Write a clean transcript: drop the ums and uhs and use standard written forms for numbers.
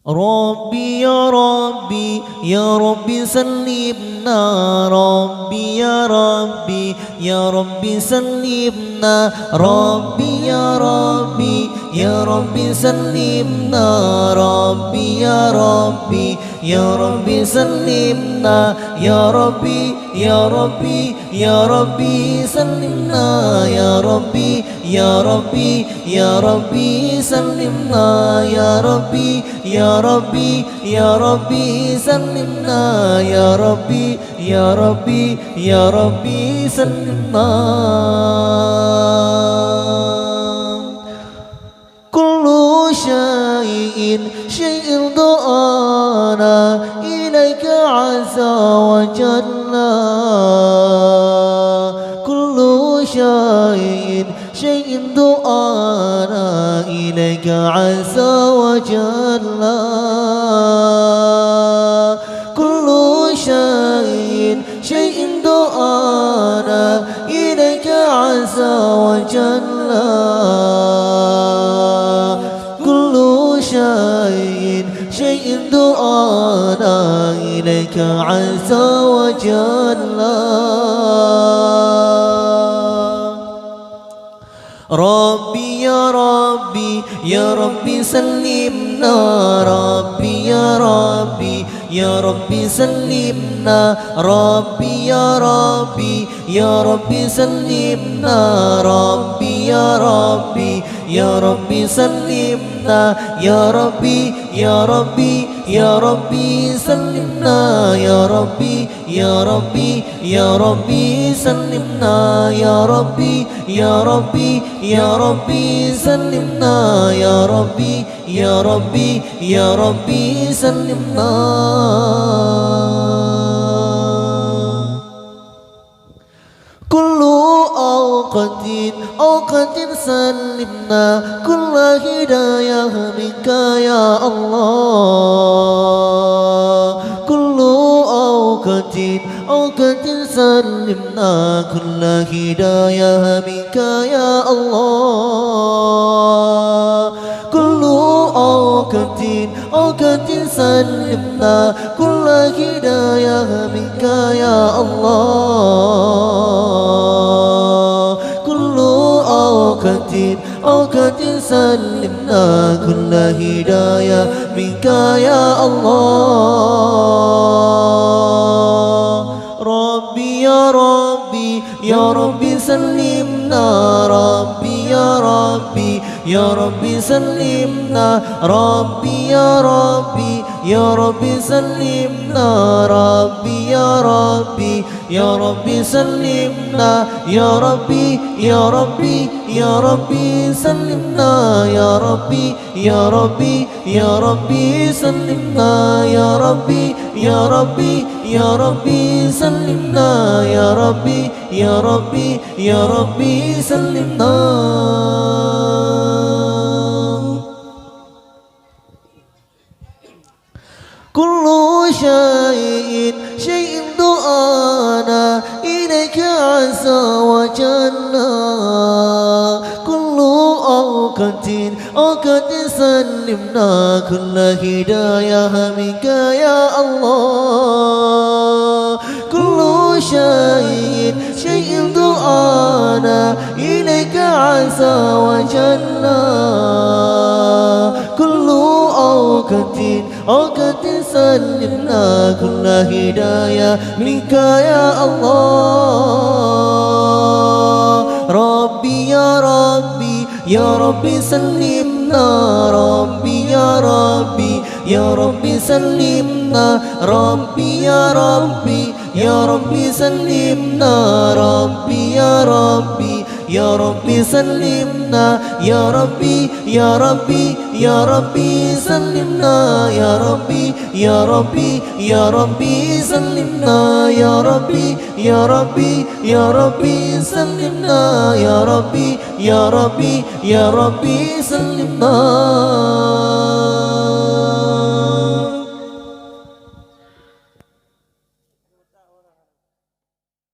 ربي يا ربي يا ربي سلمنا ربي يا ربي يا ربي سلمنا ربي يا ربي يا ربي سلمنا ربي يا ربي يا ربي سلمنا يا ربي يا ربي يا ربي سلمنا يا ربي يا ربي يا ربي سلمنا يا ربي يا ربي يا ربي سلمنا يا ربي يا ربي يا ربي سلمنا كل شيء دعانا إليك عز وجل كل شيء دعانا إليك عز وجل كل شيء دعانا إليك عز وجل كل شيء دعانا إليك عز وجل ربي يا ربي يا ربي سلمنا ربي يا ربي يا ربي سلمنا ربي يا ربي يا ربي سلمنا ربي يا ربي يا ربي سلمنا يا ربي يا ربي يا ربي سلمنا يا ربي يا ربي يا ربي سلمنا يا ربي يا ربي يا ربي سلمنا يا ربي يا ربي يا ربي سلمنا كل أوقات سلمنا كل هداية منك يا الله كل أوقات سلمنا كل هداية منك يا الله كل أوقات سلمنا كل هداية منك يا الله كل أوقات سلمنا كل هداية منك يا الله ربي يا ربي يا ربي سلمنا ربي يا ربي يا ربي سلمنا ربي يا ربي يا ربي سلمنا ربي يا ربي يا ربي سلمنا يا ربي يا ربي يا ربي سلمنا يا ربي يا ربي يا ربي سلمنا يا ربي يا ربي يا ربي سلمنا يا ربي يا ربي يا ربي سلمنا كل شيء دعانا إليك عز وجل كل أوقات سلمنا كل هداية منك يا الله كل شيء دعانا إليك عز وجل كل أوقات سلمنا كل هداية منك يا الله ربي يا ربي يا ربي سلمنا ربي يا ربي يا ربي سلمنا ربي يا ربي يا ربي سلمنا ربي يا ربي يا ربي سلمنا يا ربي يا ربي يا ربي سلمنا يا ربي يا ربي يا ربي سلمنا يا ربي يا ربي يا ربي سلمنا يا ربي يا ربي يا ربي سلمنا